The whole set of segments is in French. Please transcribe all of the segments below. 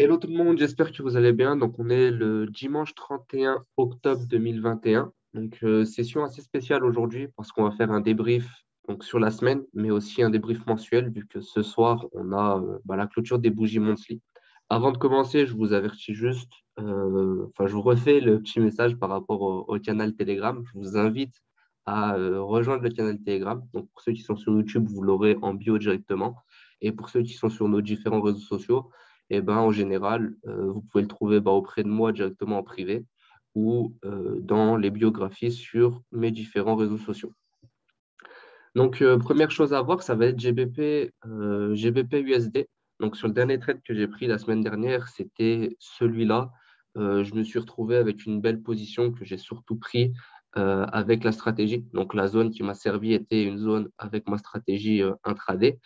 Hello tout le monde, j'espère que vous allez bien. Donc, on est le dimanche 31 octobre 2021. Donc, session assez spéciale aujourd'hui parce qu'on va faire un débrief donc, sur la semaine, mais aussi un débrief mensuel vu que ce soir, on a la clôture des bougies monthly. Avant de commencer, je vous avertis juste, je vous refais le petit message par rapport au canal Telegram. Je vous invite à rejoindre le canal Telegram. Donc, pour ceux qui sont sur YouTube, vous l'aurez en bio directement. Et pour ceux qui sont sur nos différents réseaux sociaux, eh ben, en général, vous pouvez le trouver auprès de moi directement en privé ou dans les biographies sur mes différents réseaux sociaux. Donc, première chose à voir, ça va être GBP USD. Donc, sur le dernier trade que j'ai pris la semaine dernière, c'était celui-là. Je me suis retrouvé avec une belle position que j'ai surtout pris avec la stratégie. Donc, la zone qui m'a servi était une zone avec ma stratégie intraday.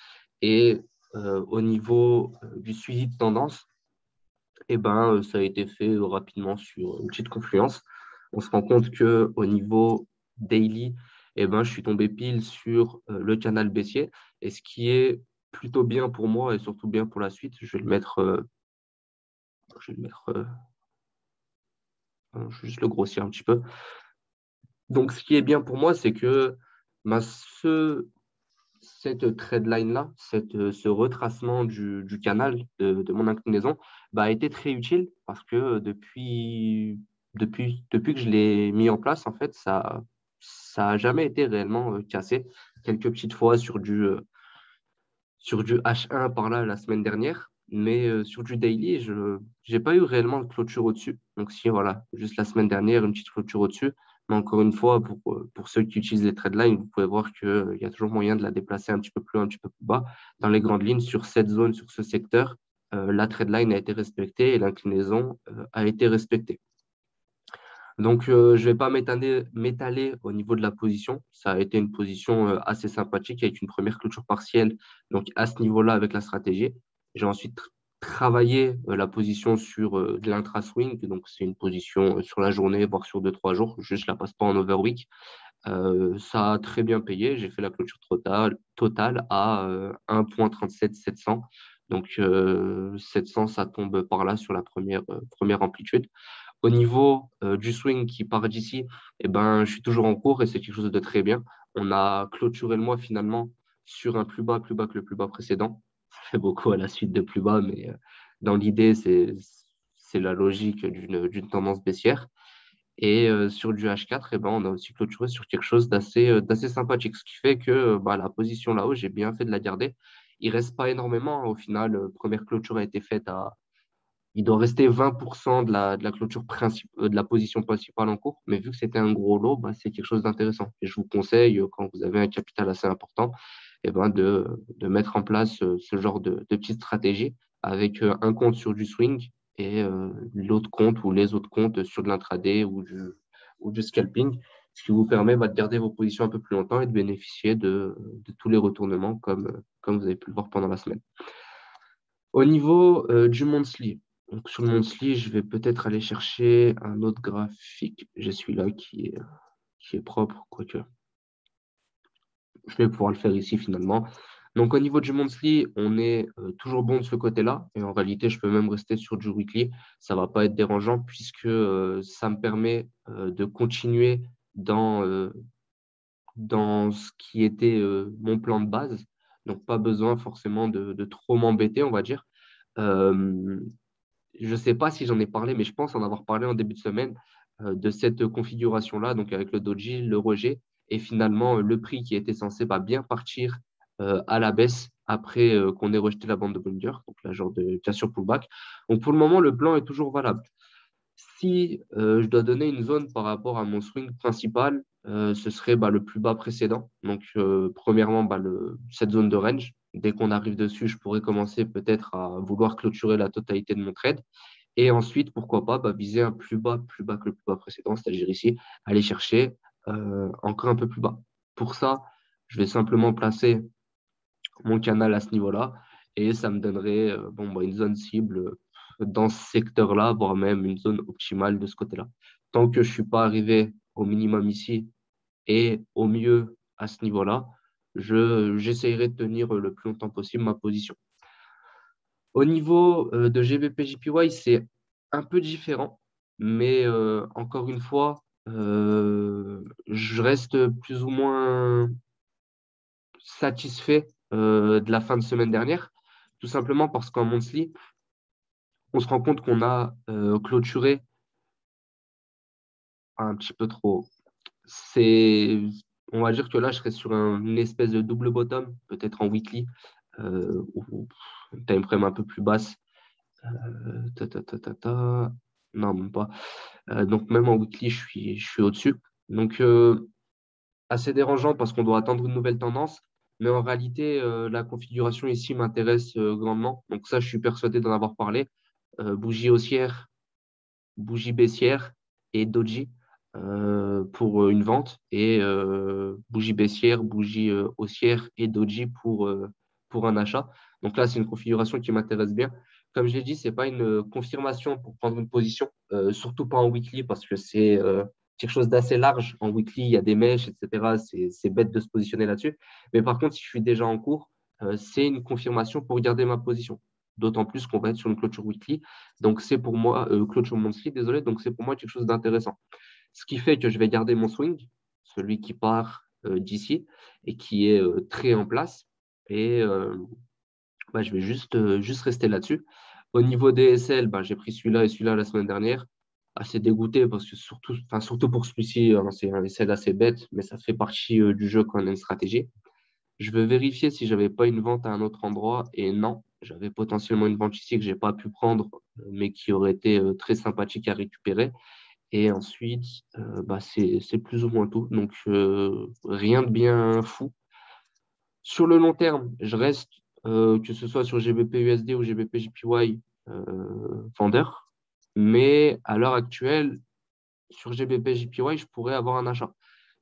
Et au niveau du suivi de tendance, ça a été fait rapidement sur une petite confluence. On se rend compte que au niveau daily, je suis tombé pile sur le canal baissier. Et ce qui est plutôt bien pour moi et surtout bien pour la suite, je vais le mettre, je vais juste le grossir un petit peu. Donc, ce qui est bien pour moi, c'est que bah, cette trade line-là, ce retracement du canal de mon inclinaison, a été très utile parce que depuis que je l'ai mis en place, en fait, ça a jamais été réellement cassé. Quelques petites fois sur du H1 par là la semaine dernière, mais sur du daily, je n'ai pas eu réellement de clôture au-dessus. Donc, si voilà, juste la semaine dernière, une petite clôture au-dessus. Mais encore une fois, pour ceux qui utilisent les trade lines, vous pouvez voir qu'il y a toujours moyen de la déplacer un petit peu plus haut, un petit peu plus bas. Dans les grandes lignes, sur cette zone, sur ce secteur, la trade line a été respectée et l'inclinaison a été respectée. Donc, je ne vais pas m'étaler au niveau de la position. Ça a été une position assez sympathique avec une première clôture partielle. Donc, à ce niveau-là, avec la stratégie, j'ai ensuite travaillé la position sur de l'intra-swing. Donc, c'est une position sur la journée, voire sur 2, 3 jours. Juste, je ne la passe pas en overweek. Ça a très bien payé. J'ai fait la clôture totale à 1,37 700. Donc, 700, ça tombe par là sur la première amplitude. Au niveau du swing qui part d'ici, je suis toujours en cours et c'est quelque chose de très bien. On a clôturé le mois finalement sur un plus bas que le plus bas précédent. Ça fait beaucoup à la suite de plus bas, mais dans l'idée, c'est la logique d'une tendance baissière. Et sur du H4, on a aussi clôturé sur quelque chose d'assez sympathique, ce qui fait que la position là-haut, j'ai bien fait de la garder. Il reste pas énormément. Au final, première clôture a été faite à il doit rester 20% de la clôture de la position principale en cours. Mais vu que c'était un gros lot, c'est quelque chose d'intéressant. Et je vous conseille, quand vous avez un capital assez important, de mettre en place ce genre de petite stratégie avec un compte sur du swing et l'autre compte ou les autres comptes sur de l'intraday ou du scalping, ce qui vous permet de garder vos positions un peu plus longtemps et de bénéficier de tous les retournements comme vous avez pu le voir pendant la semaine. Au niveau du monthly, donc sur le monthly, je vais peut-être aller chercher un autre graphique. J'ai celui-là qui est propre, quoique je vais pouvoir le faire ici finalement. Donc au niveau du monthly, on est toujours bon de ce côté-là. Et en réalité, je peux même rester sur du weekly. Ça ne va pas être dérangeant puisque ça me permet de continuer dans ce qui était mon plan de base. Donc pas besoin forcément de trop m'embêter, on va dire. Euh, je ne sais pas si j'en ai parlé, mais je pense en avoir parlé en début de semaine de cette configuration-là, donc avec le doji, le rejet, et finalement le prix qui était censé bien partir à la baisse après qu'on ait rejeté la bande de Bollinger, donc la genre de cassure pullback. Donc pour le moment, le plan est toujours valable. Si je dois donner une zone par rapport à mon swing principal, ce serait le plus bas précédent. Donc, premièrement, cette zone de range. Dès qu'on arrive dessus, je pourrais commencer peut-être à vouloir clôturer la totalité de mon trade. Et ensuite, pourquoi pas viser un plus bas que le plus bas précédent, c'est-à-dire ici, aller chercher encore un peu plus bas. Pour ça, je vais simplement placer mon canal à ce niveau-là et ça me donnerait une zone cible dans ce secteur-là, voire même une zone optimale de ce côté-là. Tant que je ne suis pas arrivé au minimum ici et au mieux à ce niveau-là, j'essayerai de tenir le plus longtemps possible ma position. Au niveau de GBP/JPY, c'est un peu différent, mais encore une fois, je reste plus ou moins satisfait de la fin de semaine dernière, tout simplement parce qu'en monthly, on se rend compte qu'on a clôturé un petit peu trop. C'est, on va dire que là, je serais sur une espèce de double bottom, peut-être en weekly, ou time frame un peu plus basse. Ta, ta, ta, ta, ta. Non, même pas. Donc, même en weekly, je suis au-dessus. Donc, assez dérangeant parce qu'on doit attendre une nouvelle tendance. Mais en réalité, la configuration ici m'intéresse grandement. Donc, ça, je suis persuadé d'en avoir parlé. Bougie haussière, bougie baissière et doji pour une vente et bougie baissière, bougie haussière et doji pour un achat. Donc là, c'est une configuration qui m'intéresse bien. Comme je l'ai dit, ce n'est pas une confirmation pour prendre une position, surtout pas en weekly parce que c'est quelque chose d'assez large. En weekly, il y a des mèches, etc. C'est bête de se positionner là-dessus. Mais par contre, si je suis déjà en cours, c'est une confirmation pour garder ma position. D'autant plus qu'on va être sur une clôture weekly. Donc, c'est pour moi, clôture monthly, désolé. Donc, c'est pour moi quelque chose d'intéressant. Ce qui fait que je vais garder mon swing, celui qui part d'ici et qui est très en place. Et bah, je vais juste rester là-dessus. Au niveau des SL, bah, j'ai pris celui-là et celui-là la semaine dernière. Assez dégoûté parce que surtout pour celui-ci, c'est un SL assez bête, mais ça fait partie du jeu quand on a une stratégie. Je veux vérifier si j'avais pas une vente à un autre endroit. Et non, j'avais potentiellement une vente ici que j'ai pas pu prendre, mais qui aurait été très sympathique à récupérer. Et ensuite, bah, c'est plus ou moins tout. Donc, rien de bien fou. Sur le long terme, je reste, que ce soit sur GBP/USD ou GBP/JPY, vendeur. Mais à l'heure actuelle, sur GBP/JPY, je pourrais avoir un achat.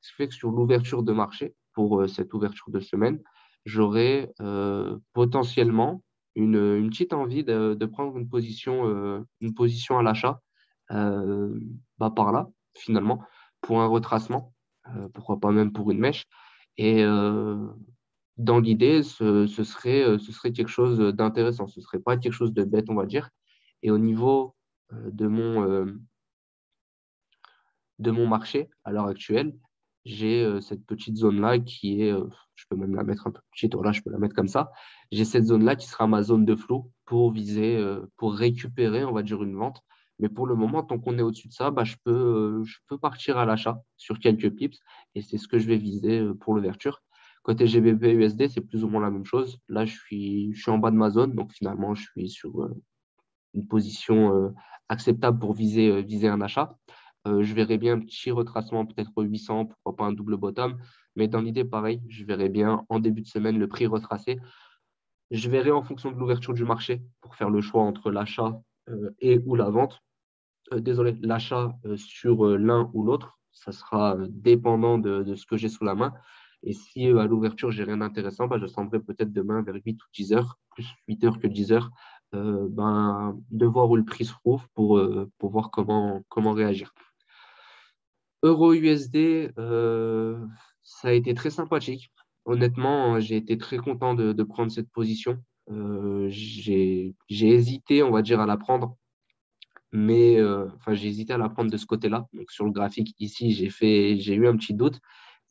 Ce qui fait que sur l'ouverture de marché, pour cette ouverture de semaine, j'aurais potentiellement une petite envie de prendre une position à l'achat bah, par là, finalement, pour un retracement, pourquoi pas même pour une mèche. Et dans l'idée, ce serait quelque chose d'intéressant. Ce ne serait pas quelque chose de bête, on va dire. Et au niveau de mon marché à l'heure actuelle, j'ai cette petite zone-là qui est, je peux même la mettre un peu plus petite, voilà, je peux la mettre comme ça. J'ai cette zone-là qui sera ma zone de flou pour viser, pour récupérer, on va dire, une vente. Mais pour le moment, tant qu'on est au-dessus de ça, bah, je peux partir à l'achat sur quelques pips et c'est ce que je vais viser pour l'ouverture. Côté GBP USD, c'est plus ou moins la même chose. Là, je suis en bas de ma zone, donc finalement, je suis sur une position acceptable pour viser un achat. Je verrais bien un petit retracement, peut-être 800, pourquoi pas un double bottom. Mais dans l'idée, pareil, je verrais bien en début de semaine le prix retracé. Je verrai en fonction de l'ouverture du marché pour faire le choix entre l'achat et ou la vente. Désolé, l'achat sur l'un ou l'autre. Ça sera dépendant de ce que j'ai sous la main. Et si à l'ouverture, j'ai rien d'intéressant, bah, je semblerai peut-être demain vers 8 ou 10 heures, plus 8 heures que 10 heures, ben, de voir où le prix se trouve pour voir comment réagir. Euro USD, ça a été très sympathique. Honnêtement, j'ai été très content de prendre cette position. J'ai hésité, on va dire, à la prendre, mais enfin, j'ai hésité à la prendre de ce côté-là. Donc, sur le graphique, ici, j'ai eu un petit doute.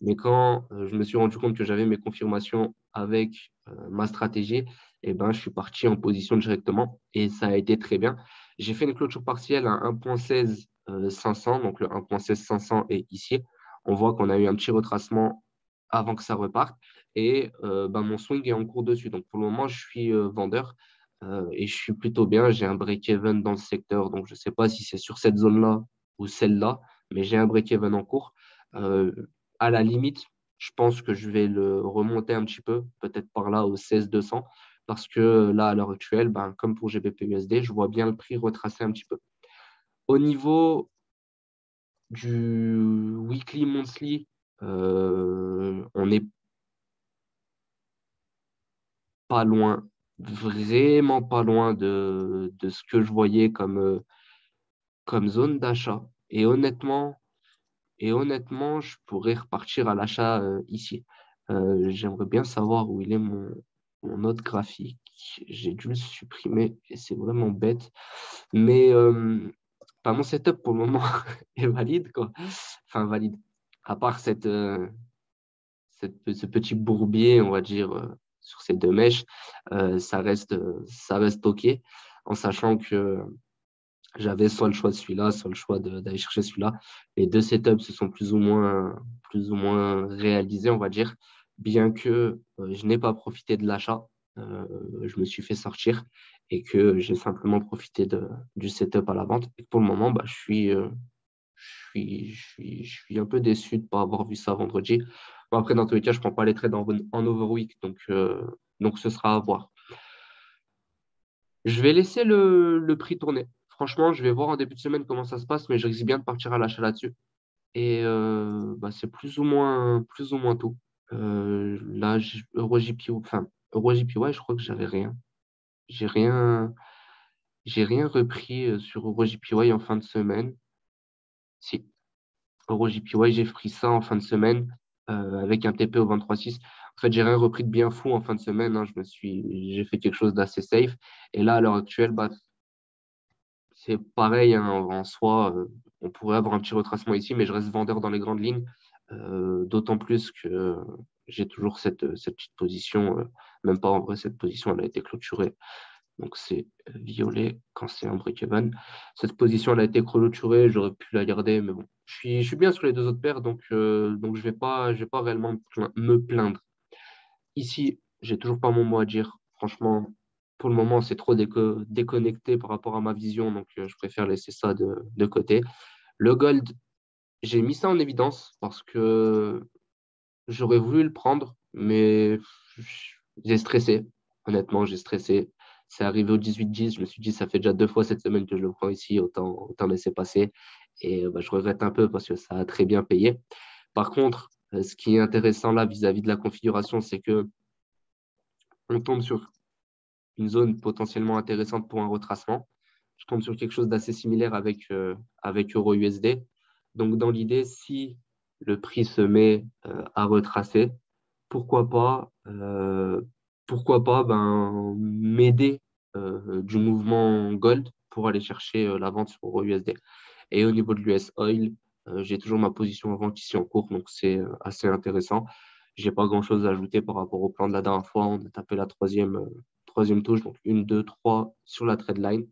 Mais quand je me suis rendu compte que j'avais mes confirmations avec ma stratégie, eh ben, je suis parti en position directement et ça a été très bien. J'ai fait une clôture partielle à 1.16 500, donc le 1.16 500 est ici. On voit qu'on a eu un petit retracement avant que ça reparte et ben, mon swing est en cours dessus. Donc pour le moment, je suis vendeur et je suis plutôt bien. J'ai un break-even dans le secteur, donc je ne sais pas si c'est sur cette zone-là ou celle-là, mais j'ai un break-even en cours. Euh, à la limite, je pense que je vais le remonter un petit peu, peut-être par là au 16 200, parce que là, à l'heure actuelle, ben, comme pour GBP/USD, je vois bien le prix retracer un petit peu. Au niveau du weekly, monthly, on n'est pas loin, vraiment pas loin de ce que je voyais comme zone d'achat. Et honnêtement, je pourrais repartir à l'achat ici. J'aimerais bien savoir où il est mon autre graphique. J'ai dû le supprimer et c'est vraiment bête. Mais bah, mon setup pour le moment est valide, quoi. Enfin, valide. À part ce petit bourbier, on va dire, sur ces deux mèches, ça reste OK, en sachant que j'avais soit le choix de celui-là, soit le choix d'aller chercher celui-là. Les deux setups se sont plus ou moins réalisés, on va dire, bien que je n'ai pas profité de l'achat. Je me suis fait sortir et que j'ai simplement profité du setup à la vente. Et pour le moment, bah, je suis un peu déçu de ne pas avoir vu ça vendredi. Bon, après, dans tous les cas, je ne prends pas les trades en overweek, donc ce sera à voir. Je vais laisser le prix tourner. Franchement, je vais voir en début de semaine comment ça se passe, mais je risque bien de partir à l'achat là-dessus. Et bah, c'est plus ou moins tout. Là, EuroJPY, je crois que j'avais rien. J'ai rien, j'ai rien repris sur EuroJPY en fin de semaine. Si, EuroJPY, j'ai pris ça en fin de semaine avec un TP au 23,6. En fait, j'ai rien repris de bien fou en fin de semaine, hein. J'ai fait quelque chose d'assez safe. Et là, à l'heure actuelle, bah, c'est pareil, hein, en soi, on pourrait avoir un petit retracement ici, mais je reste vendeur dans les grandes lignes, d'autant plus que j'ai toujours cette petite position, même pas en vrai, cette position, elle a été clôturée, donc c'est violet quand c'est un break-even. Cette position, elle a été clôturée, j'aurais pu la garder, mais bon, je suis bien sur les deux autres paires, donc je vais pas réellement me plaindre. Ici, j'ai toujours pas mon mot à dire. Franchement, pour le moment, c'est trop déconnecté par rapport à ma vision, donc je préfère laisser ça de côté. Le gold, j'ai mis ça en évidence parce que j'aurais voulu le prendre, mais j'ai stressé. Honnêtement, j'ai stressé. C'est arrivé au 18-10. Je me suis dit, ça fait déjà 2 fois cette semaine que je le prends ici, autant laisser passer. Et bah, je regrette un peu parce que ça a très bien payé. Par contre, ce qui est intéressant là vis-à-vis de la configuration, c'est que on tombe sur une zone potentiellement intéressante pour un retracement. Je tombe sur quelque chose d'assez similaire avec Euro USD. Donc, dans l'idée, si le prix se met à retracer, pourquoi pas, m'aider du mouvement gold pour aller chercher la vente sur Euro USD. Et au niveau de l'US Oil, j'ai toujours ma position avant ici en cours, donc c'est assez intéressant. J'ai pas grand-chose à ajouter par rapport au plan de la dernière fois. On a tapé la troisième touche, donc une, deux, trois sur la trade line.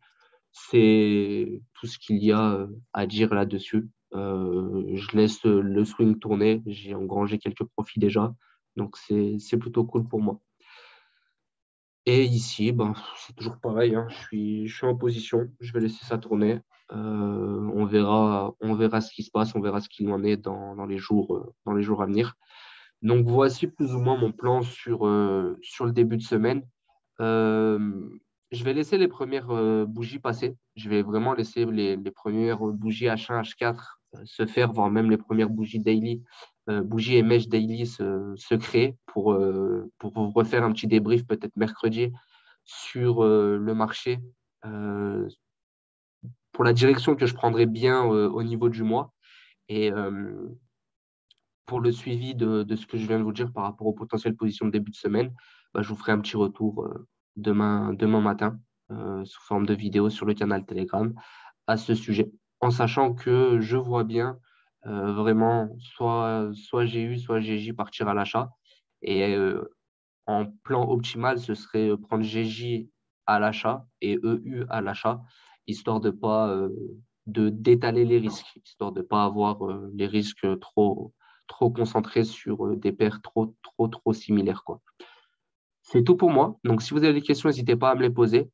C'est tout ce qu'il y a à dire là-dessus. Je laisse le swing tourner. J'ai engrangé quelques profits déjà, donc c'est plutôt cool pour moi. Et ici, ben, c'est toujours pareil, hein. Je suis en position. Je vais laisser ça tourner. On verra ce qui se passe. On verra ce qu'il en est dans les jours à venir. Donc, voici plus ou moins mon plan sur le début de semaine. Euh, je vais laisser les premières bougies passer. Je vais vraiment laisser les premières bougies H1, H4 se faire, voire même les premières bougies daily, bougies et mèches daily se créer pour vous refaire un petit débrief peut-être mercredi sur le marché, euh, pour la direction que je prendrai bien au niveau du mois. Et pour le suivi de ce que je viens de vous dire par rapport aux potentielles positions de début de semaine, bah, je vous ferai un petit retour demain matin sous forme de vidéo sur le canal Telegram à ce sujet, en sachant que je vois bien vraiment soit GU, soit GJ partir à l'achat. Et en plan optimal, ce serait prendre GJ à l'achat et EU à l'achat, histoire de pas d'étaler les risques, histoire de pas avoir les risques trop concentrés sur des paires trop similaires, quoi. C'est tout pour moi. Donc, si vous avez des questions, n'hésitez pas à me les poser.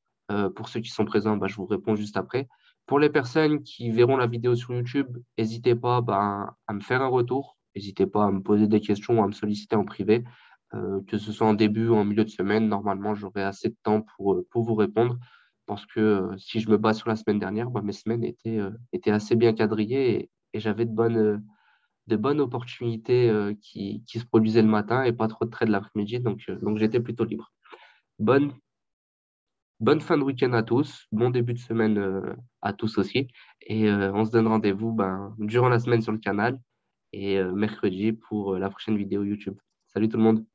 Pour ceux qui sont présents, bah, je vous réponds juste après. Pour les personnes qui verront la vidéo sur YouTube, n'hésitez pas à me faire un retour. N'hésitez pas à me poser des questions ou à me solliciter en privé. Que ce soit en début ou en milieu de semaine, normalement, j'aurai assez de temps pour vous répondre. Parce que si je me base sur la semaine dernière, bah, mes semaines étaient assez bien quadrillées et j'avais de bonnes opportunités qui se produisaient le matin et pas trop de trades l'après-midi. Donc j'étais plutôt libre. Bonne, bonne fin de week-end à tous. Bon début de semaine à tous aussi. Et on se donne rendez-vous durant la semaine sur le canal et mercredi pour la prochaine vidéo YouTube. Salut tout le monde.